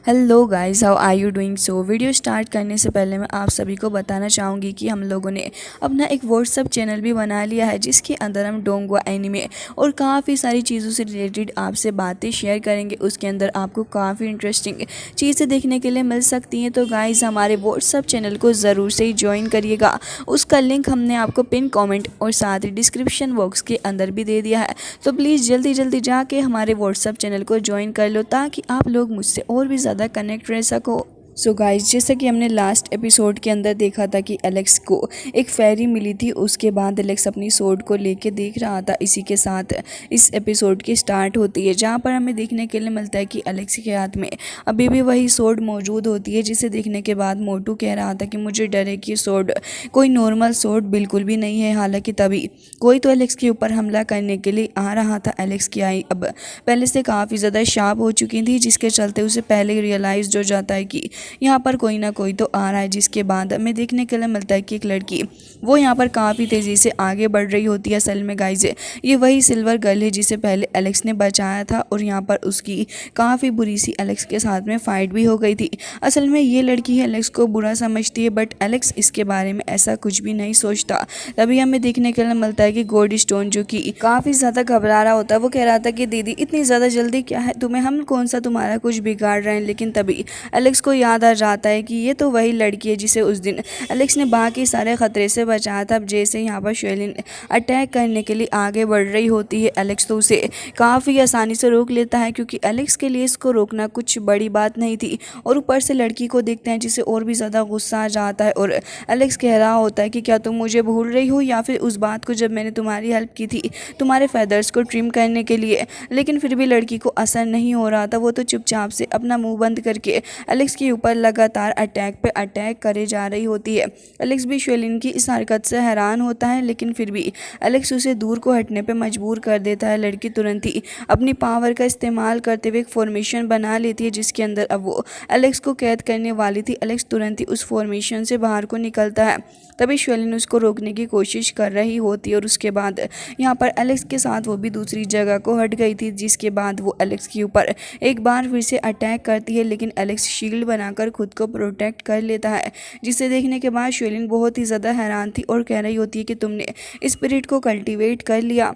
Hello guys, how are you doing. Video start करने से पहले मैं आप सभी को बताना चाहूँगी कि हम लोगों ने अपना एक व्हाट्सअप चैनल भी बना लिया है, जिसके अंदर हम डोंगवा एनिमे और काफ़ी सारी चीज़ों से रिलेटेड आपसे बातें शेयर करेंगे। उसके अंदर आपको काफ़ी इंटरेस्टिंग चीज़ें देखने के लिए मिल सकती हैं। तो गाइस, हमारे व्हाट्सअप चैनल को ज़रूर से ही ज्वाइन करिएगा। उसका लिंक हमने आपको पिन कॉमेंट और साथ ही डिस्क्रिप्शन बॉक्स के अंदर भी दे दिया है। तो प्लीज़ जल्दी जल्दी जाके हमारे व्हाट्सअप चैनल को ज्वाइन कर लो, ताकि आप लोग मुझसे और भी ज़्यादा कनेक्ट रह सको। सो गाइस, जैसा कि हमने लास्ट एपिसोड के अंदर देखा था कि एलेक्स को एक फेरी मिली थी। उसके बाद एलेक्स अपनी सोड को लेके देख रहा था। इसी के साथ इस एपिसोड की स्टार्ट होती है, जहाँ पर हमें देखने के लिए मिलता है कि एलेक्स के हाथ में अभी भी वही सोड मौजूद होती है, जिसे देखने के बाद मोटू कह रहा था कि मुझे डर है कि सोड कोई नॉर्मल सोड बिल्कुल भी नहीं है। हालांकि तभी कोई तो एलेक्स के ऊपर हमला करने के लिए आ रहा था। एलेक्स की आई अब पहले से काफ़ी ज़्यादा शार्प हो चुकी थी, जिसके चलते उसे पहले ही रियलाइज हो जाता है कि यहाँ पर कोई ना कोई तो आ रहा है। जिसके बाद हमें देखने के लिए मिलता है कि एक लड़की वो यहाँ पर काफ़ी तेज़ी से आगे बढ़ रही होती है। असल में गाइस, ये वही सिल्वर गर्ल है जिसे पहले एलेक्स ने बचाया था, और यहाँ पर उसकी काफ़ी बुरी सी एलेक्स के साथ में फाइट भी हो गई थी। असल में ये लड़की एलेक्स को बुरा समझती है, बट एलेक्स इसके बारे में ऐसा कुछ भी नहीं सोचता। तभी हमें देखने के लिए मिलता है कि गोल्ड स्टोन, जो कि काफ़ी ज़्यादा घबरा रहा होता है, वो कह रहा था कि दीदी इतनी ज़्यादा जल्दी क्या है तुम्हें, हम कौन सा तुम्हारा कुछ बिगाड़ रहे हैं। लेकिन तभी एलेक्स को याद आ जाता है कि ये तो वही लड़की है जिसे उस दिन एलेक्स ने बाकी सारे खतरे से बचाया था। अब जैसे यहाँ पर शेलिन अटैक करने के लिए आगे बढ़ रही होती है, एलेक्स तो उसे काफ़ी आसानी से रोक लेता है, क्योंकि एलेक्स के लिए इसको रोकना कुछ बड़ी बात नहीं थी। और ऊपर से लड़की को देखते हैं, जिसे और भी ज़्यादा गुस्सा आ जाता है, और एलेक्स कह रहा होता है कि क्या तुम मुझे भूल रही हो, या फिर उस बात को जब मैंने तुम्हारी हेल्प की थी तुम्हारे फेदर्स को ट्रिम करने के लिए। लेकिन फिर भी लड़की को असर नहीं हो रहा था। वो तो चुपचाप से अपना मुंह बंद करके एलेक्स के ऊपर लगातार अटैक पे अटैक करे जा रही होती है। एलेक्स भी शेलिन की इस हरकत से हैरान होता है, लेकिन फिर भी एलेक्स उसे दूर को हटने पे मजबूर कर देता है। लड़की तुरंत ही अपनी पावर का इस्तेमाल करते हुए एक फॉर्मेशन बना लेती है, जिसके अंदर अब वो एलेक्स को कैद करने वाली थी। एलेक्स तुरंत ही उस फॉर्मेशन से बाहर को निकलता है। तभी शेलिन उसको रोकने की कोशिश कर रही होती है, और उसके बाद यहाँ पर एलेक्स के साथ वो भी दूसरी जगह को हट गई थी। जिसके बाद वो एलेक्स के ऊपर एक बार फिर से अटैक करती है, लेकिन एलेक्स शील्ड बनाकर खुद को प्रोटेक्ट कर लेता है। जिसे देखने के बाद शेलिन बहुत ही ज़्यादा हैरान थी और कह रही होती है कि तुमने स्पिरिट को कल्टीवेट कर लिया।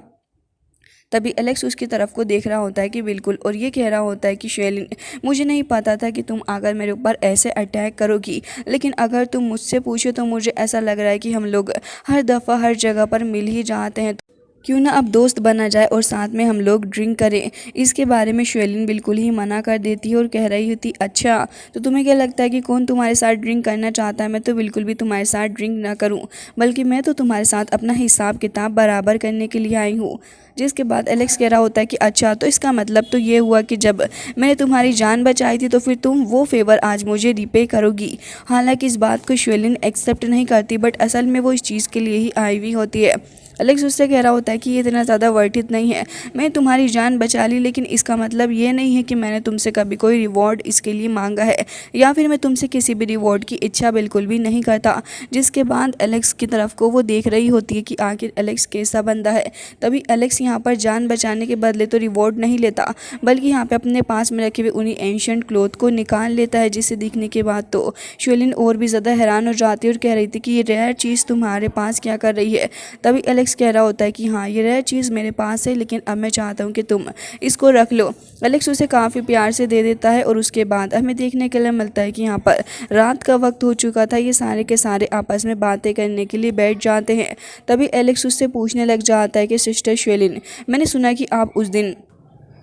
तभी एलेक्स उसकी तरफ को देख रहा होता है कि बिल्कुल, और ये कह रहा होता है कि शेलिन, मुझे नहीं पता था कि तुम अगर मेरे ऊपर ऐसे अटैक करोगी, लेकिन अगर तुम मुझसे पूछो तो मुझे ऐसा लग रहा है कि हम लोग हर दफ़ा हर जगह पर मिल ही जाते हैं। क्यों ना अब दोस्त बना जाए और साथ में हम लोग ड्रिंक करें। इसके बारे में शेलिन बिल्कुल ही मना कर देती है और कह रही होती, अच्छा तो तुम्हें क्या लगता है कि कौन तुम्हारे साथ ड्रिंक करना चाहता है। मैं तो बिल्कुल भी तुम्हारे साथ ड्रिंक ना करूं, बल्कि मैं तो तुम्हारे साथ अपना हिसाब किताब बराबर करने के लिए आई हूँ। जिसके बाद एलेक्स कह रहा होता है कि अच्छा, तो इसका मतलब तो ये हुआ कि जब मैंने तुम्हारी जान बचाई थी तो फिर तुम वो फेवर आज मुझे रिपे करोगी। हालांकि इस बात को शेलिन एक्सेप्ट नहीं करती, बट असल में वो इस चीज़ के लिए ही आई हुई होती है। एलेक्स उससे कह रहा होता है कि ये इतना ज़्यादा वर्थ इट नहीं है। मैं तुम्हारी जान बचा ली, लेकिन इसका मतलब ये नहीं है कि मैंने तुमसे कभी कोई रिवॉर्ड इसके लिए मांगा है, या फिर मैं तुमसे किसी भी रिवॉर्ड की इच्छा बिल्कुल भी नहीं करता। जिसके बाद एलेक्स की तरफ को वो देख रही होती है कि आखिर एलेक्स कैसा बंदा है। तभी एलेक्स यहाँ पर जान बचाने के बदले तो रिवॉर्ड नहीं लेता, बल्कि यहाँ पे अपने पास में रखे हुए उन्हीं एंशिएंट क्लॉथ को निकाल लेता है। जिसे देखने के बाद तो शेलिन और भी ज़्यादा हैरान हो जाती है और कह रही थी कि ये रेयर चीज़ तुम्हारे पास क्या कर रही है। तभी एलेक्स कह रहा होता है कि हाँ, ये रेयर चीज़ मेरे पास है, लेकिन अब मैं चाहता हूँ कि तुम इसको रख लो। एलेक्स उसे काफ़ी प्यार से दे देता है, और उसके बाद हमें देखने के लिए मिलता है कि यहाँ पर रात का वक्त हो चुका था। ये सारे के सारे आपस में बातें करने के लिए बैठ जाते हैं। तभी एलेक्स उससे पूछने लग जाता है कि सिस्टर शेलिन, मैंने सुना कि आप उस दिन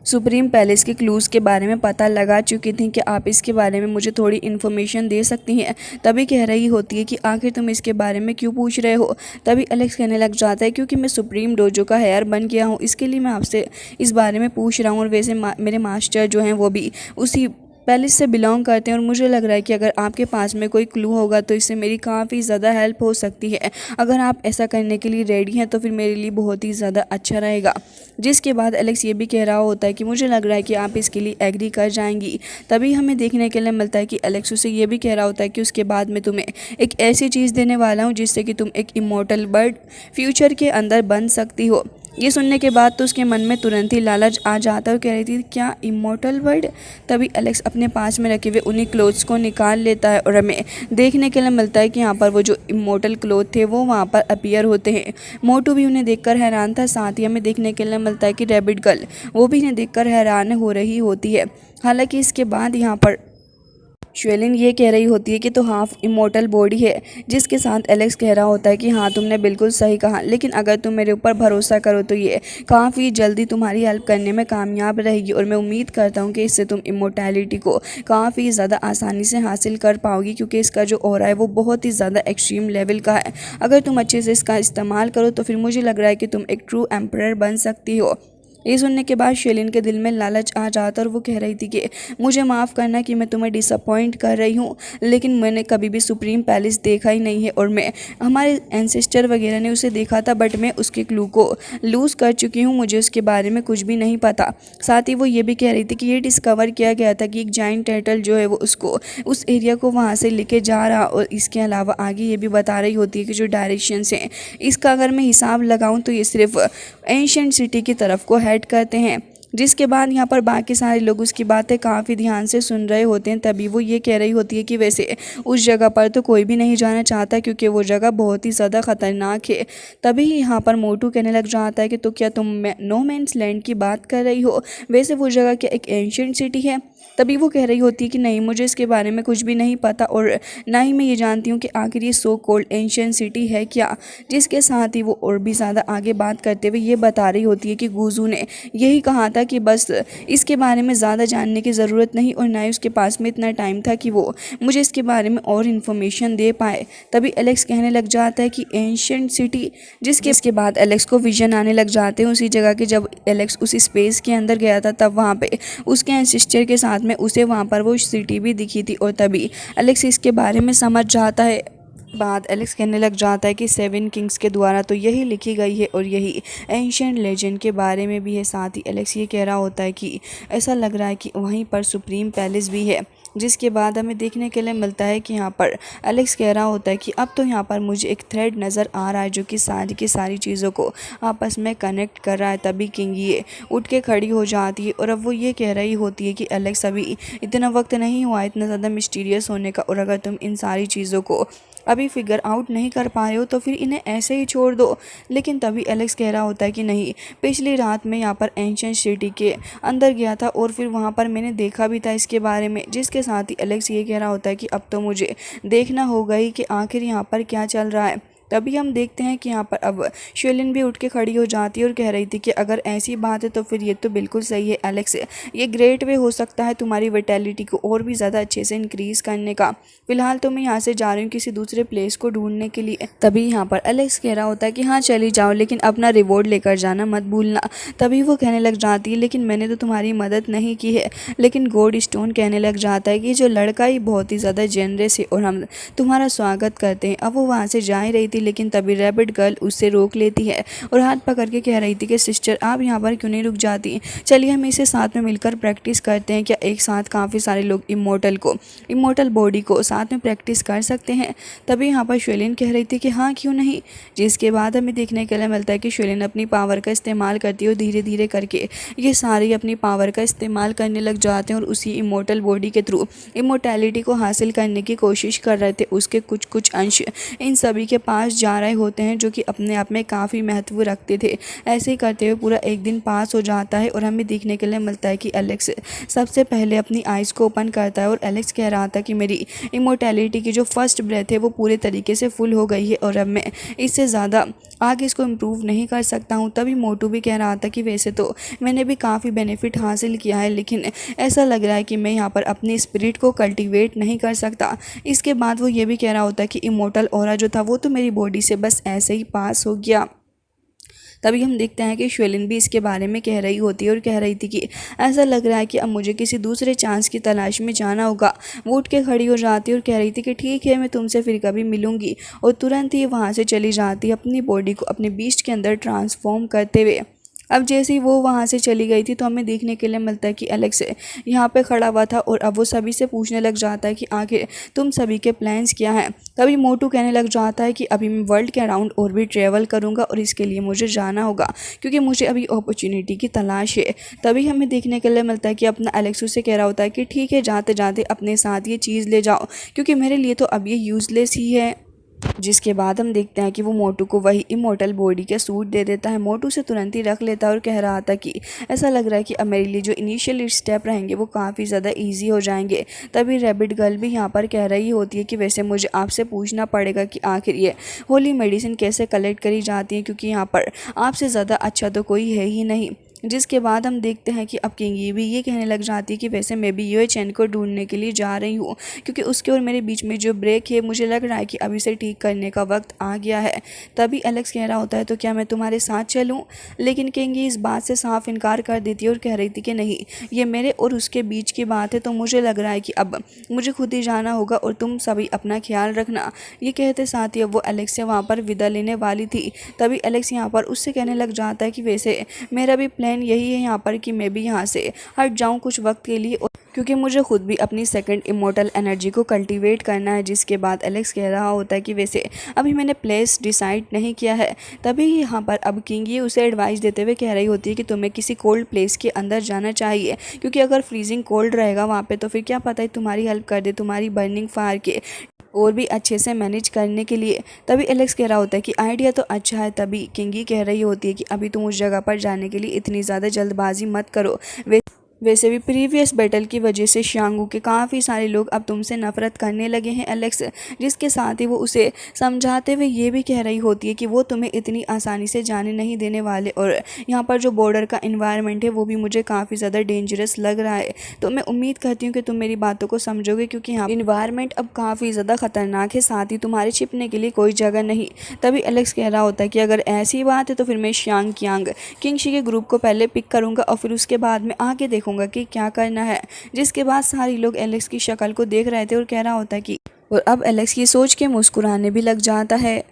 सुप्रीम पैलेस के क्लूज़ के बारे में पता लगा चुकी थी, कि आप इसके बारे में मुझे थोड़ी इन्फॉर्मेशन दे सकती हैं। तभी कह रही होती है कि आखिर तुम इसके बारे में क्यों पूछ रहे हो। तभी एलेक्स कहने लग जाता है, क्योंकि मैं सुप्रीम डोजो का हेयर बन गया हूँ, इसके लिए मैं आपसे इस बारे में पूछ रहा हूँ। और वैसे मेरे मास्टर जो हैं वो भी उसी पैलेस से बिलोंग करते हैं, और मुझे लग रहा है कि अगर आपके पास में कोई क्लू होगा तो इससे मेरी काफ़ी ज़्यादा हेल्प हो सकती है। अगर आप ऐसा करने के लिए रेडी हैं तो फिर मेरे लिए बहुत ही ज़्यादा अच्छा रहेगा। जिसके बाद एलेक्स ये भी कह रहा होता है कि मुझे लग रहा है कि आप इसके लिए एग्री कर जाएंगी। तभी हमें देखने के लिए मिलता है कि एलेक्स उसे ये भी कह रहा होता है कि उसके बाद मैं तुम्हें एक ऐसी चीज़ देने वाला हूँ जिससे कि तुम एक इमॉर्टल बर्ड फ्यूचर के अंदर बन सकती हो। ये सुनने के बाद तो उसके मन में तुरंत ही लालच आ जाता है और कह रही थी क्या इमोर्टल वर्ड। तभी एलेक्स अपने पास में रखे हुए उन्हीं क्लोथ्स को निकाल लेता है और हमें देखने के लिए मिलता है कि यहाँ पर वो जो इमोर्टल क्लोथ थे वो वहाँ पर अपीयर होते हैं। मोटू भी उन्हें देखकर हैरान था। साथ ही हमें देखने के लिए मिलता है कि रैबिट गर्ल वो भी इन्हें देखकर हैरान हो रही होती है। हालांकि इसके बाद यहाँ पर श्वेलिन ये कह रही होती है कि तो हाफ इमोर्टल बॉडी है, जिसके साथ एलेक्स कह रहा होता है कि हाँ तुमने बिल्कुल सही कहा, लेकिन अगर तुम मेरे ऊपर भरोसा करो तो ये काफ़ी जल्दी तुम्हारी हेल्प करने में कामयाब रहेगी और मैं उम्मीद करता हूँ कि इससे तुम इमोर्टैलिटी को काफ़ी ज़्यादा आसानी से हासिल कर पाओगी, क्योंकि इसका जो ऑरा है वो बहुत ही ज़्यादा एक्सट्रीम लेवल का है। अगर तुम अच्छे से इसका इस्तेमाल करो तो फिर मुझे लग रहा है कि तुम एक ट्रू एम्परर बन सकती हो। ये सुनने के बाद शेलिन के दिल में लालच आ जाता और वो कह रही थी कि मुझे माफ़ करना कि मैं तुम्हें डिसअपॉइंट कर रही हूँ, लेकिन मैंने कभी भी सुप्रीम पैलेस देखा ही नहीं है और मैं हमारे एंसेस्टर वगैरह ने उसे देखा था, बट मैं उसके क्लू को लूज़ कर चुकी हूँ, मुझे उसके बारे में कुछ भी नहीं पता। साथ ही वो ये भी कह रही थी कि ये डिस्कवर किया गया था कि एक जाइंट टर्टल जो है वो उसको उस एरिया को वहाँ से लेके जा रहा, और इसके अलावा आगे ये भी बता रही होती है कि जो डायरेक्शंस हैं इसका अगर मैं हिसाब लगाऊँ तो ये सिर्फ एंशिएंट सिटी की तरफ को हेड करते हैं। जिसके बाद यहाँ पर बाकी सारे लोग उसकी बातें काफ़ी ध्यान से सुन रहे होते हैं। तभी वो ये कह रही होती है कि वैसे उस जगह पर तो कोई भी नहीं जाना चाहता, क्योंकि वो जगह बहुत ही ज़्यादा ख़तरनाक है। तभी यहाँ पर मोटू कहने लग जाता है कि तो क्या तुम नो मैंस लैंड की बात कर रही हो, वैसे वो जगह क्या एक एंशिएंट सिटी है। तभी वो कह रही होती है कि नहीं, मुझे इसके बारे में कुछ भी नहीं पता और ना ही मैं ये जानती हूँ कि आखिर ये सो कोल्ड एंशिएंट सिटी है क्या। जिसके साथ ही वो और भी ज़्यादा आगे बात करते हुए ये बता रही होती है कि गुजू ने यही कहा था कि बस इसके बारे में ज़्यादा जानने की ज़रूरत नहीं, और ना ही उसके पास में इतना टाइम था कि वो मुझे इसके बारे में और इन्फॉर्मेशन दे पाए। तभी एलेक्स कहने लग जाता है कि एंशिएंट सिटी, जिसके बाद एलेक्स को विजन आने लग जाते हैं उसी जगह के। जब एलेक्स उसी स्पेस के अंदर गया था तब वहाँ पे उसके एंसेस्टर के साथ में उसे वहाँ पर वो सिटी भी दिखी थी, और तभी एलेक्स इसके बारे में समझ जाता है। बाद एलेक्स कहने लग जाता है कि 7 किंग्स के द्वारा तो यही लिखी गई है और यही एंशिएंट लेजेंड के बारे में भी है। साथ ही एलेक्स ये कह रहा होता है कि ऐसा लग रहा है कि वहीं पर सुप्रीम पैलेस भी है। जिसके बाद हमें देखने के लिए मिलता है कि यहाँ पर एलेक्स कह रहा होता है कि अब तो यहाँ पर मुझे एक थ्रेड नज़र आ रहा है जो कि सारी की सारी चीज़ों को आपस में कनेक्ट कर रहा है। तभी किंग ये उठ के खड़ी हो जाती है और अब वो ये कह रही होती है कि एलेक्स अभी इतना वक्त नहीं हुआ इतना ज़्यादा मिस्टीरियस होने का, और अगर तुम इन सारी चीज़ों को अभी फिगर आउट नहीं कर पा रहे हो तो फिर इन्हें ऐसे ही छोड़ दो। लेकिन तभी एलेक्स कह रहा होता है कि नहीं, पिछली रात में यहाँ पर एंशिएंट सिटी के अंदर गया था और फिर वहाँ पर मैंने देखा भी था इसके बारे में। जिसके साथ ही एलेक्स ये कह रहा होता है कि अब तो मुझे देखना होगा ही कि आखिर यहाँ पर क्या चल रहा है। तभी हम देखते हैं कि यहाँ पर अब शेलिन भी उठ के खड़ी हो जाती है और कह रही थी कि अगर ऐसी बात है तो फिर ये तो बिल्कुल सही है एलेक्स, ये ग्रेट वे हो सकता है तुम्हारी विटैलिटी को और भी ज़्यादा अच्छे से इंक्रीज़ करने का। फिलहाल तो मैं यहाँ से जा रही हूँ किसी दूसरे प्लेस को ढूंढने के लिए। तभी यहाँ पर एलेक्स कह रहा होता है कि हाँ चली जाओ, लेकिन अपना रिवॉर्ड लेकर जाना मत भूलना। तभी वो कहने लग जाती है लेकिन मैंने तो तुम्हारी मदद नहीं की है। लेकिन गॉड स्टोन कहने लग जाता है कि जो लड़का ही बहुत ही ज़्यादा जेनरस है और हम तुम्हारा स्वागत करते हैं। अब वो वहाँ से जा ही रही थी, लेकिन तभी रैबिट गर्ल उससे रोक लेती है और हाथ पकड़ के कह रही थी कि सिस्टर आप यहाँ पर क्यों नहीं रुक जाती, चलिए हम इसे साथ में मिलकर प्रैक्टिस करते हैं। क्या एक साथ काफ़ी सारे लोग इमोर्टल बॉडी को साथ में प्रैक्टिस कर सकते हैं। तभी यहाँ पर शेलिन कह रही थी कि हाँ क्यों नहीं। जिसके बाद हमें देखने के लिए मिलता है कि शेलिन अपनी पावर का इस्तेमाल करती है और धीरे धीरे करके ये सारे अपनी पावर का इस्तेमाल करने लग जाते हैं और उसी इमोर्टल बॉडी के थ्रू इमोर्टैलिटी को हासिल करने की कोशिश कर रहे थे। उसके कुछ कुछ अंश इन सभी के पास जा रहे होते हैं जो कि अपने आप में काफ़ी महत्व रखते थे। ऐसे ही करते हुए पूरा एक दिन पास हो जाता है और हमें देखने के लिए मिलता है कि एलेक्स सबसे पहले अपनी आइज़ को ओपन करता है और एलेक्स कह रहा था कि मेरी इमोर्टैलिटी की जो फर्स्ट ब्रेथ है वो पूरे तरीके से फुल हो गई है और अब मैं इससे ज़्यादा आगे इसको इम्प्रूव नहीं कर सकता हूँ। तभी मोटू भी कह रहा था कि वैसे तो मैंने भी काफ़ी बेनिफिट हासिल किया है, लेकिन ऐसा लग रहा है कि मैं यहाँ पर अपनी स्पिरिट को कल्टीवेट नहीं कर सकता। इसके बाद वो ये भी कह रहा होता है कि इमोर्टल ऑरा जो था वो तो मेरी बॉडी से बस ऐसे ही पास हो गया। तभी हम देखते हैं कि शेलिन भी इसके बारे में कह रही होती है और कह रही थी कि ऐसा लग रहा है कि अब मुझे किसी दूसरे चांस की तलाश में जाना होगा। वो उठ के खड़ी हो जाती है और कह रही थी कि ठीक है मैं तुमसे फिर कभी मिलूंगी, और तुरंत ही वहाँ से चली जाती है अपनी बॉडी को अपने बीस्ट के अंदर ट्रांसफॉर्म करते हुए। अब जैसे ही वो वहाँ से चली गई थी तो हमें देखने के लिए मिलता है कि एलेक्स यहाँ पे खड़ा हुआ था और अब वो सभी से पूछने लग जाता है कि आखिर तुम सभी के प्लान्स क्या हैं। तभी मोटू कहने लग जाता है कि अभी मैं वर्ल्ड के अराउंड और भी ट्रैवल करूँगा और इसके लिए मुझे जाना होगा क्योंकि मुझे अभी अपॉर्चुनिटी की तलाश है। तभी हमें देखने के लिए मिलता है कि अपना एलेक्स उससे कह रहा होता है कि ठीक है, जाते जाते अपने साथ ये चीज़ ले जाओ क्योंकि मेरे लिए तो अब ये यूज़लेस ही है। जिसके बाद हम देखते हैं कि वो मोटू को वही इमोर्टल बॉडी का सूट दे देता है। मोटू से तुरंत ही रख लेता है और कह रहा था कि ऐसा लग रहा है कि अब मेरे लिए जो इनिशियल स्टेप रहेंगे वो काफ़ी ज़्यादा इजी हो जाएंगे। तभी रैबिट गर्ल भी यहाँ पर कह रही होती है कि वैसे मुझे आपसे पूछना पड़ेगा कि आखिर ये होली मेडिसिन कैसे कलेक्ट करी जाती है क्योंकि यहाँ पर आपसे ज़्यादा अच्छा तो कोई है ही नहीं। जिसके बाद हम देखते हैं कि अब किंगी भी ये कहने लग जाती है कि वैसे मैं भी यूए चैन को ढूंढने के लिए जा रही हूँ क्योंकि उसके और मेरे बीच में जो ब्रेक है मुझे लग रहा है कि अभी से ठीक करने का वक्त आ गया है। तभी एलेक्स कह रहा होता है तो क्या मैं तुम्हारे साथ चलूँ, लेकिन किंगी इस बात से साफ इनकार कर देती है और कह रही थी कि नहीं, ये मेरे और उसके बीच की बात है, तो मुझे लग रहा है कि अब मुझे खुद ही जाना होगा और तुम सभी अपना ख्याल रखना। ये कहते साथ ही अब वो एलेक्स से वहाँ पर विदा लेने वाली थी। तभी एलेक्स यहाँ पर उससे कहने लग जाता है कि वैसे मेरा भी प्लान यही है यहाँ पर कि मैं भी यहाँ से हट जाऊँ कुछ वक्त के लिए क्योंकि मुझे खुद भी अपनी सेकंड इमोर्टल एनर्जी को कल्टीवेट करना है। जिसके बाद एलेक्स कह रहा होता है कि वैसे अभी मैंने प्लेस डिसाइड नहीं किया है। तभी यहाँ पर अब किंग ये उसे एडवाइस देते हुए कह रही होती है कि तुम्हें किसी कोल्ड प्लेस के अंदर जाना चाहिए क्योंकि अगर फ्रीजिंग कोल्ड रहेगा वहाँ पे तो फिर क्या पता है तुम्हारी हेल्प कर दे तुम्हारी बर्निंग फायर के और भी अच्छे से मैनेज करने के लिए। तभी एलेक्स कह रहा होता है कि आइडिया तो अच्छा है। तभी किंगी कह रही होती है कि अभी तुम उस जगह पर जाने के लिए इतनी ज़्यादा जल्दबाजी मत करो। वैसे भी प्रीवियस बैटल की वजह से शांगू के काफ़ी सारे लोग अब तुमसे नफरत करने लगे हैं एलेक्स। जिसके साथ ही वो उसे समझाते हुए ये भी कह रही होती है कि वो तुम्हें इतनी आसानी से जाने नहीं देने वाले और यहाँ पर जो बॉर्डर का इन्वायरमेंट है वो भी मुझे काफ़ी ज़्यादा डेंजरस लग रहा है। तो मैं उम्मीद करती हूँ कि तुम मेरी बातों को समझोगे क्योंकि यहाँ इन्वायरमेंट अब काफ़ी ज़्यादा खतरनाक है, साथ ही तुम्हारे छिपने के लिए कोई जगह नहीं। तभी एलेक्स कह रहा होता है कि अगर ऐसी बात है तो फिर मैं शांग कियांग किंगशी के ग्रुप को पहले पिक करूँगा और फिर उसके बाद में आगे देखूँगा कि क्या करना है। जिसके बाद सारे लोग एलेक्स की शक्ल को देख रहे थे और कह रहा होता है कि और अब एलेक्स ये सोच के मुस्कुराने भी लग जाता है।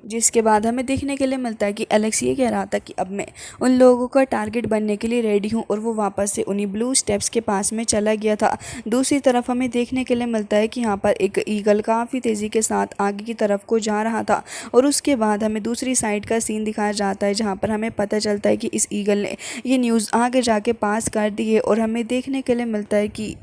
जिसके बाद हमें देखने के लिए मिलता है कि एलेक्स ये कह रहा था कि अब मैं उन लोगों का टारगेट बनने के लिए रेडी हूँ और वो वापस से उन्हीं ब्लू स्टेप्स के पास में चला गया था। दूसरी तरफ हमें देखने के लिए मिलता है कि यहाँ पर एक ईगल काफ़ी तेज़ी के साथ आगे की तरफ को जा रहा था और उसके बाद हमें दूसरी साइड का सीन दिखाया जाता है जहाँ पर हमें पता चलता है कि इस ईगल ने ये न्यूज़ आगे जाके पास कर दी है। और हमें देखने के लिए मिलता है कि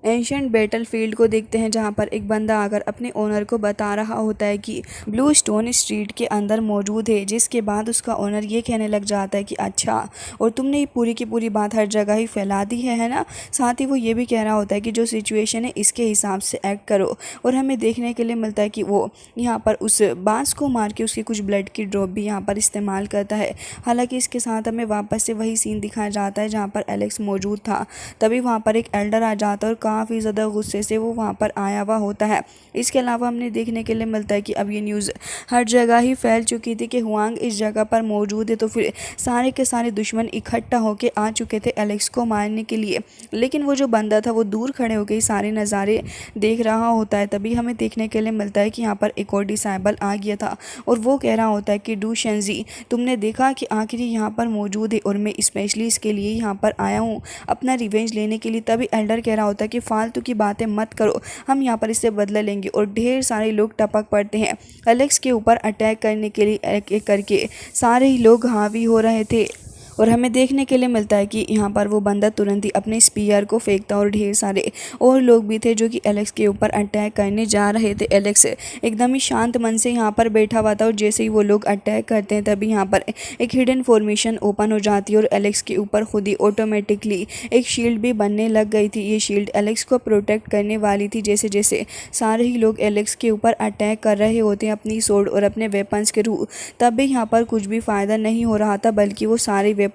एंशिएंट बैटल फील्ड को देखते हैं जहां पर एक बंदा आकर अपने ओनर को बता रहा होता है कि ब्लू स्टोन स्ट्रीट के अंदर मौजूद है। जिसके बाद उसका ओनर ये कहने लग जाता है कि अच्छा, और तुमने ये पूरी की पूरी बात हर जगह ही फैला दी है ना। साथ ही वो ये भी कह रहा होता है कि जो सिचुएशन है इसके हिसाब से एक्ट करो। और हमें देखने के लिए मिलता है कि वो यहाँ पर उस बांस को मार के उसकी कुछ ब्लड की ड्रॉप भी यहाँ पर इस्तेमाल करता है। हालांकि इसके साथ हमें वापस से वही सीन दिखाया जाता है जहाँ पर एलेक्स मौजूद था। तभी वहाँ पर एक एल्डर आ जाता है और काफ़ी ज़्यादा गुस्से से वो वहाँ पर आया हुआ होता है। इसके अलावा हमने देखने के लिए मिलता है कि अब ये न्यूज़ हर जगह ही फैल चुकी थी कि हुआंग इस जगह पर मौजूद है। तो फिर सारे के सारे दुश्मन इकट्ठा होकर आ चुके थे एलेक्स को मारने के लिए। लेकिन वो जो बंदा था वो दूर खड़े होकर सारे नज़ारे देख रहा होता है। तभी हमें देखने के लिए मिलता है कि यहाँ पर एक और डिसाइबल आ गया था और वो कह रहा होता है कि डू शेंजी, तुमने देखा कि आखिर यहाँ पर मौजूद है और मैं स्पेशली इसके लिए यहाँ पर आया हूँ अपना रिवेंज लेने के लिए। तभी एल्डर कह रहा होता है कि फालतू की बातें मत करो, हम यहाँ पर इससे बदला लेंगे। और ढेर सारे लोग टपक पड़ते हैं एलेक्स के ऊपर अटैक करने के लिए। एक एक करके सारे ही लोग हावी हो रहे थे और हमें देखने के लिए मिलता है कि यहाँ पर वो बंदा तुरंत ही अपने स्पीयर को फेंकता और ढेर सारे और लोग भी थे जो कि एलेक्स के ऊपर अटैक करने जा रहे थे। एलेक्स एकदम ही शांत मन से यहाँ पर बैठा हुआ था और जैसे ही वो लोग अटैक करते हैं तभी यहाँ पर एक हिडन फॉर्मेशन ओपन हो जाती है और एलेक्स के ऊपर खुद ही ऑटोमेटिकली एक शील्ड भी बनने लग गई थी। ये शील्ड एलेक्स को प्रोटेक्ट करने वाली थी। जैसे जैसे सारे ही लोग एलेक्स के ऊपर अटैक कर रहे होते हैं अपनी सोर्ड और अपने वेपन्स के थ्रू, तब भी यहाँ पर कुछ भी फ़ायदा नहीं हो रहा था, बल्कि वो सारे वेपन्स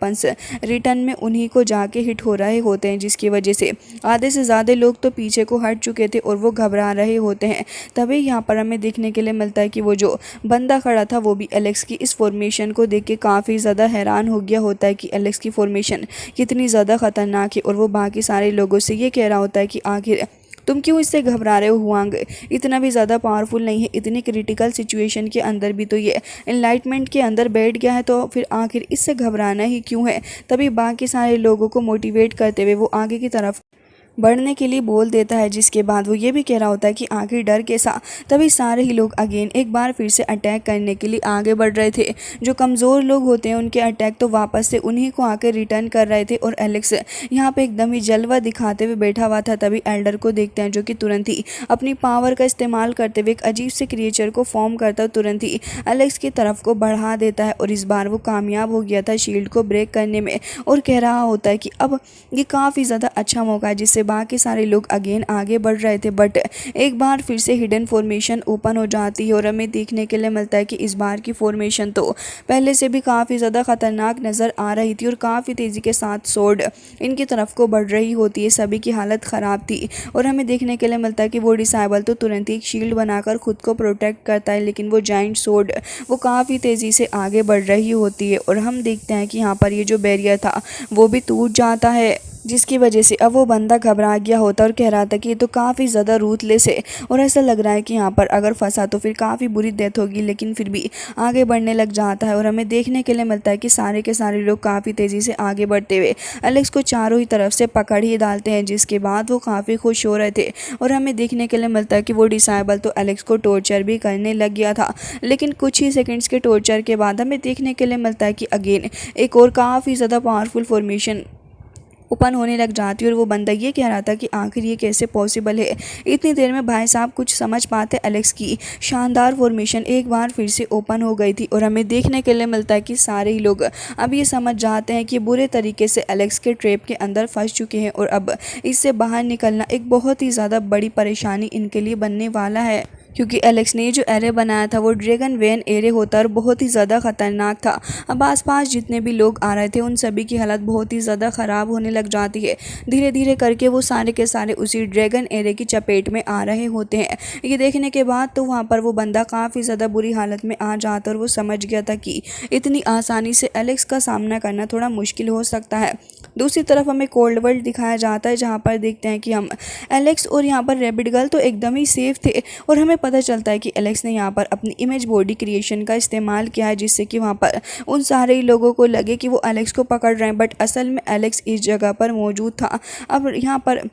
रिटर्न में उन्हीं को जाके हिट हो रहे होते हैं। जिसकी वजह से आधे से ज़्यादा लोग तो पीछे को हट चुके थे और वो घबरा रहे होते हैं। तभी यहाँ पर हमें देखने के लिए मिलता है कि वो जो बंदा खड़ा था वो भी एलेक्स की इस फॉर्मेशन को देख के काफ़ी ज़्यादा हैरान हो गया होता है कि एलेक्स की फॉर्मेशन कितनी ज़्यादा ख़तरनाक है। और वो बाकी सारे लोगों से ये कह रहा होता है कि आखिर तुम क्यों इससे घबरा रहे हो हुआंग? इतना भी ज़्यादा पावरफुल नहीं है, इतनी क्रिटिकल सिचुएशन के अंदर भी तो ये एनलाइटमेंट के अंदर बैठ गया है, तो फिर आखिर इससे घबराना ही क्यों है? तभी बाकी सारे लोगों को मोटिवेट करते हुए वो आगे की तरफ बढ़ने के लिए बोल देता है, जिसके बाद वो ये भी कह रहा होता है कि आखिर डर कैसा। तभी सारे ही लोग अगेन एक बार फिर से अटैक करने के लिए आगे बढ़ रहे थे। जो कमज़ोर लोग होते हैं उनके अटैक तो वापस से उन्हीं को आके रिटर्न कर रहे थे, और एलेक्स यहाँ पे एकदम ही जलवा दिखाते हुए बैठा हुआ था। तभी एल्डर को देखते हैं, जो कि तुरंत ही अपनी पावर का इस्तेमाल करते हुए एक अजीब से क्रिएचर को फॉर्म करता तुरंत ही एलेक्स की तरफ को बढ़ा देता है, और इस बार वो कामयाब हो गया था शील्ड को ब्रेक करने में, और कह रहा होता है कि अब ये काफ़ी ज़्यादा अच्छा मौका है जिससे बाकी सारे लोग अगेन आगे बढ़ रहे थे। बट एक बार फिर से हिडन फॉर्मेशन ओपन हो जाती है, और हमें देखने के लिए मिलता है कि इस बार की फॉर्मेशन तो पहले से भी काफ़ी ज़्यादा खतरनाक नज़र आ रही थी, और काफ़ी तेज़ी के साथ सोर्ड इनकी तरफ को बढ़ रही होती है। सभी की हालत ख़राब थी, और हमें देखने के लिए मिलता है कि वो डिसाइबल तो तुरंत ही एक शील्ड बनाकर खुद को प्रोटेक्ट करता है, लेकिन वो जाइंट सोर्ड वो काफ़ी तेज़ी से आगे बढ़ रही होती है। और हम देखते हैं कि यहाँ पर ये जो बैरियर था वो भी टूट जाता है, जिसकी वजह से अब वो बंदा घबरा गया होता और कह रहा था कि ये तो काफ़ी ज़्यादा रूथलेस है, और ऐसा लग रहा है कि यहाँ पर अगर फंसा तो फिर काफ़ी बुरी डेथ होगी, लेकिन फिर भी आगे बढ़ने लग जाता है। और हमें देखने के लिए मिलता है कि सारे के सारे लोग काफ़ी तेज़ी से आगे बढ़ते हुए एलेक्स को चारों ही तरफ से पकड़ ही डालते हैं, जिसके बाद वो काफ़ी खुश हो रहे थे। और हमें देखने के लिए मिलता है कि वो डिसाइबल तो एलेक्स को टॉर्चर भी करने लग गया था, लेकिन कुछ ही सेकेंड्स के टॉर्चर के बाद हमें देखने के लिए मिलता है कि अगेन एक और काफ़ी ज़्यादा पावरफुल फॉर्मेशन ओपन होने लग जाती है। और वो बंदा ये कह रहा था कि आखिर ये कैसे पॉसिबल है। इतनी देर में भाई साहब कुछ समझ पाते एलेक्स की शानदार फॉर्मेशन एक बार फिर से ओपन हो गई थी, और हमें देखने के लिए मिलता है कि सारे ही लोग अब ये समझ जाते हैं कि बुरे तरीके से एलेक्स के ट्रैप के अंदर फंस चुके हैं, और अब इससे बाहर निकलना एक बहुत ही ज़्यादा बड़ी परेशानी इनके लिए बनने वाला है, क्योंकि एलेक्स ने जो एरे बनाया था वो ड्रैगन वेन एरे होता और बहुत ही ज़्यादा ख़तरनाक था। अब आसपास जितने भी लोग आ रहे थे उन सभी की हालत बहुत ही ज़्यादा ख़राब होने लग जाती है। धीरे धीरे करके वो सारे के सारे उसी ड्रैगन एरे की चपेट में आ रहे होते हैं। ये देखने के बाद तो वहाँ पर वो बंदा काफ़ी ज़्यादा बुरी हालत में आ जाता, और वो समझ गया था कि इतनी आसानी से एलेक्स का सामना करना थोड़ा मुश्किल हो सकता है। दूसरी तरफ हमें कोल्ड वर्ल्ड दिखाया जाता है, जहाँ पर देखते हैं कि हम एलेक्स और यहाँ पर रैबिट गर्ल तो एकदम ही सेफ थे, और हमें पता चलता है कि एलेक्स ने यहाँ पर अपनी इमेज बॉडी क्रिएशन का इस्तेमाल किया है, जिससे कि वहाँ पर उन सारे लोगों को लगे कि वो एलेक्स को पकड़ रहे हैं, बट असल में एलेक्स इस जगह पर मौजूद था। अब यहाँ पर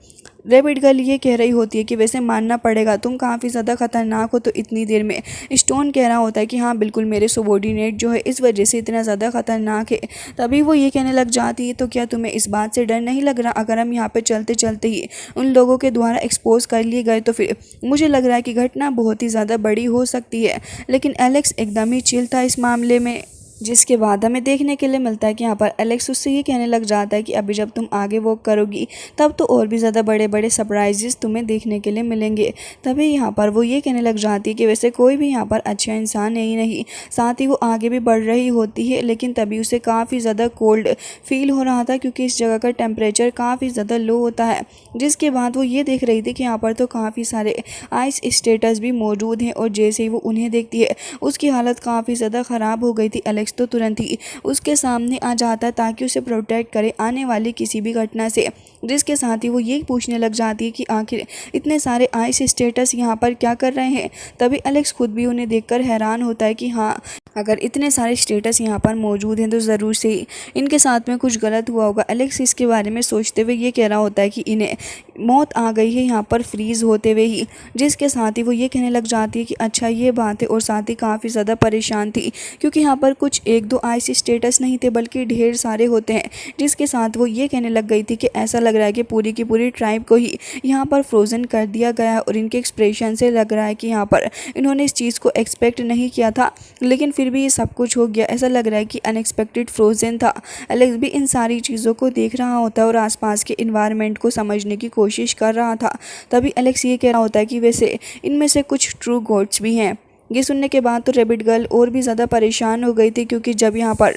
रैबिट गर्ल ये कह रही होती है कि वैसे मानना पड़ेगा तुम काफ़ी ज़्यादा खतरनाक हो, तो इतनी देर में स्टोन कह रहा होता है कि हाँ बिल्कुल मेरे सबॉर्डिनेट जो है इस वजह से इतना ज़्यादा खतरनाक है। तभी वो ये कहने लग जाती है, तो क्या तुम्हें इस बात से डर नहीं लग रहा? अगर हम यहाँ पे चलते चलते ही उन लोगों के द्वारा एक्सपोज कर लिए गए तो फिर मुझे लग रहा है कि घटना बहुत ही ज़्यादा बड़ी हो सकती है। लेकिन एलेक्स एकदम ही चिल था इस मामले में, जिसके बाद हमें देखने के लिए मिलता है कि यहाँ पर एलेक्स उससे ये कहने लग जाता है कि अभी जब तुम आगे वॉक करोगी तब तो और भी ज़्यादा बड़े बड़े सरप्राइजेस तुम्हें देखने के लिए मिलेंगे। तभी यहाँ पर वो ये कहने लग जाती है कि वैसे कोई भी यहाँ पर अच्छा इंसान है ही नहीं। साथ ही वो आगे भी बढ़ रही होती है, लेकिन तभी उसे काफ़ी ज़्यादा कोल्ड फील हो रहा था, क्योंकि इस जगह का टेम्परेचर काफ़ी ज़्यादा लो होता है। जिसके बाद वो ये देख रही थी कि यहाँ पर तो काफ़ी सारे आइस स्टेटस भी मौजूद हैं, और जैसे ही वो उन्हें देखती है उसकी हालत काफ़ी ज़्यादा ख़राब हो गई थी। एलेक्स तो तुरंत ही उसके सामने आ जाता है ताकि उसे प्रोटेक्ट करे आने वाली किसी भी घटना से, जिसके साथ ही वो ये पूछने लग जाती है कि आखिर इतने सारे आइस स्टेटस यहाँ पर क्या कर रहे हैं। तभी एलेक्स खुद भी उन्हें देखकर हैरान होता है कि हाँ अगर इतने सारे स्टेटस यहाँ पर मौजूद हैं तो ज़रूर से ही इनके साथ में कुछ गलत हुआ होगा। एलेक्स इसके बारे में सोचते हुए ये कह रहा होता है कि इन्हें मौत आ गई है यहाँ पर फ्रीज़ होते हुए ही, जिसके साथ ही वो ये कहने लग जाती है कि अच्छा ये बात है, और साथ ही काफ़ी ज़्यादा परेशान थी क्योंकि यहाँ पर कुछ एक दो आइस स्टेटस नहीं थे बल्कि ढेर सारे होते हैं। जिसके साथ वो ये कहने लग गई थी कि ऐसा लग रहा है कि पूरी की पूरी ट्राइब को ही यहाँ पर फ्रोज़न कर दिया गया है, और इनके एक्सप्रेशन से लग रहा है कि यहाँ पर इन्होंने इस चीज़ को एक्सपेक्ट नहीं किया था, लेकिन फिर भी ये सब कुछ हो गया। ऐसा लग रहा है कि अनएक्सपेक्टेड फ्रोज़न था। एलेक्स भी इन सारी चीज़ों को देख रहा होता है और आसपास के इन्वायरमेंट को समझने की कोशिश कर रहा था। तभी एलेक्स ये कह रहा होता है कि वैसे इनमें से कुछ ट्रू गॉड्स भी हैं। ये सुनने के बाद तो रैबिट गर्ल और भी ज़्यादा परेशान हो गई थी, क्योंकि जब यहाँ पर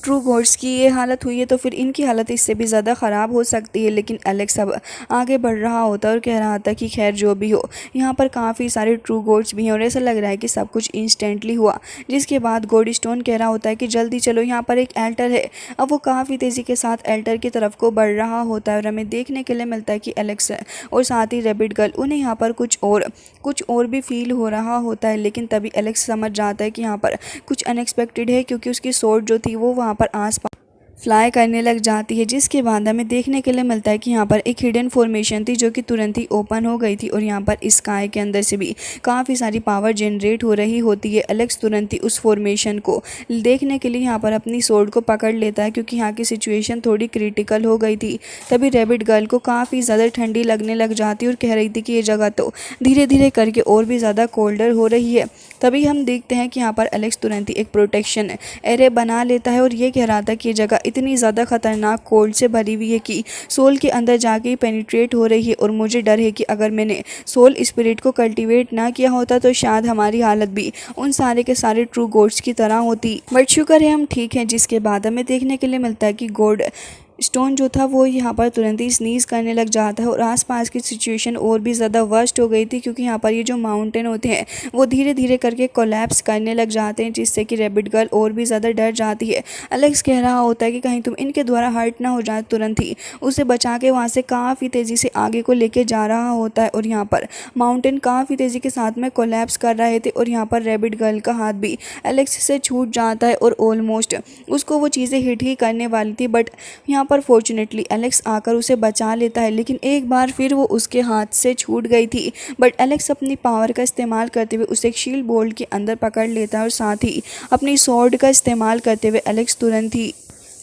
ट्रू गोड्स की ये हालत हुई है तो फिर इनकी हालत इससे भी ज़्यादा ख़राब हो सकती है। लेकिन एलेक्स अब आगे बढ़ रहा होता है और कह रहा था कि खैर जो भी हो, यहाँ पर काफ़ी सारे ट्रू गोड्स भी हैं और ऐसा लग रहा है कि सब कुछ इंस्टेंटली हुआ। जिसके बाद गोल्ड स्टोन कह रहा होता है कि जल्दी चलो, यहाँ पर एक एल्टर है। अब वो काफ़ी तेज़ी के साथ एल्टर की तरफ को बढ़ रहा होता है और हमें देखने के लिए मिलता है कि एलेक्स और साथ ही रैबिट गर्ल उन्हें यहाँ पर कुछ और भी फील हो रहा होता है। लेकिन तभी एलेक्स समझ जाता है कि यहाँ पर कुछ अनएक्सपेक्टेड है, क्योंकि उसकी सोर्ड जो थी वो वहाँ पर आस फ्लाई करने लग जाती है। जिसके बाद हमें देखने के लिए मिलता है कि यहाँ पर एक हिडन फॉर्मेशन थी जो कि तुरंत ही ओपन हो गई थी और यहाँ पर स्काई के अंदर से भी काफ़ी सारी पावर जनरेट हो रही होती है। एलेक्स तुरंत ही उस फॉर्मेशन को देखने के लिए यहाँ पर अपनी सोर्ड को पकड़ लेता है, क्योंकि यहाँ की सिचुएशन थोड़ी क्रिटिकल हो गई थी। तभी रैबिट गर्ल को काफ़ी ज़्यादा ठंडी लगने लग जाती है और कह रही थी कि ये जगह तो धीरे धीरे करके और भी ज़्यादा कोल्डर हो रही है। तभी हम देखते हैं कि यहाँ पर एलेक्स तुरंत ही एक प्रोटेक्शन एरे बना लेता है और ये कह रहा था कि ये जगह इतनी ज़्यादा खतरनाक कोल्ड से भरी हुई है कि सोल के अंदर जाके ही पेनिट्रेट हो रही है और मुझे डर है कि अगर मैंने सोल स्पिरिट को कल्टीवेट ना किया होता तो शायद हमारी हालत भी उन सारे के सारे ट्रू गोड्स की तरह होती। बट शुक्र है हम ठीक हैं। जिसके बाद हमें देखने के लिए मिलता है कि गोल्ड स्टोन जो था वो यहाँ पर तुरंत ही स्नीज़ करने लग जाता है और आसपास की सिचुएशन और भी ज़्यादा वर्स्ट हो गई थी, क्योंकि यहाँ पर ये जो माउंटेन होते हैं वो धीरे धीरे करके कोलैप्स करने लग जाते हैं, जिससे कि रैबिट गर्ल और भी ज़्यादा डर जाती है। एलेक्स कह रहा होता है कि कहीं तुम इनके द्वारा हर्ट ना हो जाए। तुरंत ही उसे बचा के वहाँ से काफ़ी तेज़ी से आगे को लेके जा रहा होता है और यहाँ पर माउंटेन काफ़ी तेज़ी के साथ में कोलैप्स कर रहे थे और यहाँ पर रैबिट गर्ल का हाथ भी एलेक्स से छूट जाता है और ऑलमोस्ट उसको वो चीज़ें हिट ही करने वाली थी। बट यहाँ पर फॉर्चुनेटली एलेक्स आकर उसे बचा लेता है, लेकिन एक बार फिर वो उसके हाथ से छूट गई थी। बट एलेक्स अपनी पावर का इस्तेमाल करते हुए उसे एक शील्ड बोल्ट के अंदर पकड़ लेता है और साथ ही अपनी स्वॉर्ड का इस्तेमाल करते हुए एलेक्स तुरंत ही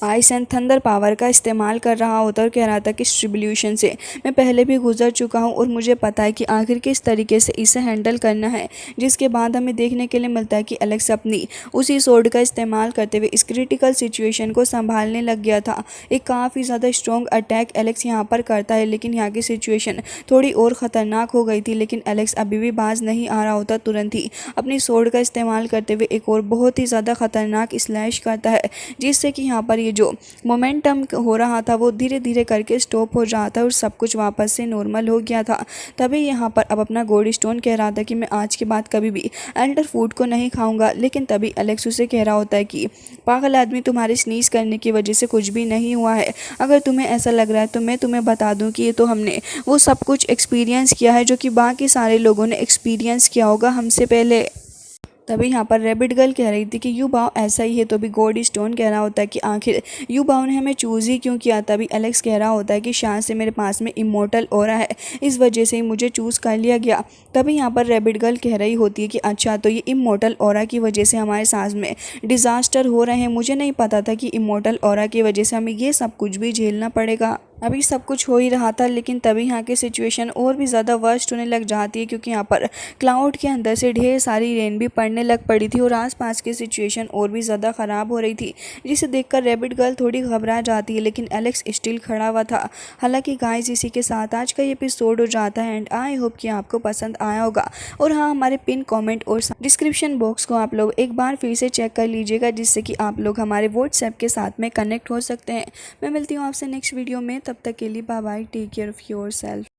आइस एंड थंडर पावर का इस्तेमाल कर रहा होता है और कह रहा था कि इस ट्रिब्यूशन से मैं पहले भी गुजर चुका हूं और मुझे पता है कि आखिर किस तरीके से इसे हैंडल करना है। जिसके बाद हमें देखने के लिए मिलता है कि एलेक्स अपनी उसी सोर्ड का इस्तेमाल करते हुए इस क्रिटिकल सिचुएशन को संभालने लग गया था। एक काफ़ी ज़्यादा स्ट्रॉन्ग अटैक एलेक्स यहाँ पर करता है, लेकिन यहाँ की सिचुएशन थोड़ी और ख़तरनाक हो गई थी। लेकिन एलेक्स अभी भी बाज नहीं आ रहा होता। तुरंत ही अपनी सोर्ड का इस्तेमाल करते हुए एक और बहुत ही ज़्यादा ख़तरनाक स्लैश करता है, जिससे कि यहाँ पर ये जो मोमेंटम हो रहा था वो धीरे धीरे करके स्टॉप हो जाता है और सब कुछ वापस से नॉर्मल हो गया था। तभी यहाँ पर अब अपना गोल्ड स्टोन कह रहा था कि मैं आज के बाद कभी भी एल्डर फूड को नहीं खाऊंगा। लेकिन तभी एलेक्स उसे कह रहा होता है कि पागल आदमी, तुम्हारे स्नीज करने की वजह से कुछ भी नहीं हुआ है। अगर तुम्हें ऐसा लग रहा है तो मैं तुम्हें बता दूं कि ये तो हमने वो सब कुछ एक्सपीरियंस किया है जो कि बाकी सारे लोगों ने एक्सपीरियंस किया होगा हमसे पहले। तभी यहाँ पर रैबिट गर्ल कह रही थी कि यू बाव ऐसा ही है। तो भी गोल्ड स्टोन कह रहा होता है कि आखिर यू बाव ने हमें चूज़ ही क्यों किया। तभी एलेक्स कह रहा होता है कि शायद से मेरे पास में इमोर्टल ऑरा है, इस वजह से ही मुझे चूज़ कर लिया गया। तभी यहाँ पर रैबिट गर्ल कह रही होती है कि अच्छा, तो ये इमोर्टल ऑरा की वजह से हमारे साथ में डिज़ास्टर हो रहे हैं। मुझे नहीं पता था कि इमोर्टल ऑरा की वजह से हमें ये सब कुछ भी झेलना पड़ेगा। अभी सब कुछ हो ही रहा था, लेकिन तभी यहाँ की सिचुएशन और भी ज़्यादा वर्स्ट होने लग जाती है, क्योंकि यहाँ पर क्लाउड के अंदर से ढेर सारी रेन भी पड़ने लग पड़ी थी और आसपास की सिचुएशन और भी ज़्यादा ख़राब हो रही थी, जिसे देखकर रैबिट गर्ल थोड़ी घबरा जाती है। लेकिन एलेक्स स्टिल खड़ा हुआ था। हालांकि गाइस, इसी के साथ आज का ये एपिसोड हो जाता है एंड आई होप कि आपको पसंद आया होगा। और हाँ, हमारे पिन कॉमेंट और डिस्क्रिप्शन बॉक्स को आप लोग एक बार फिर से चेक कर लीजिएगा, जिससे कि आप लोग हमारे व्हाट्सएप के साथ में कनेक्ट हो सकते हैं। मैं मिलती हूँ आपसे नेक्स्ट वीडियो में। तब तक के लिए bye bye, take care of your self.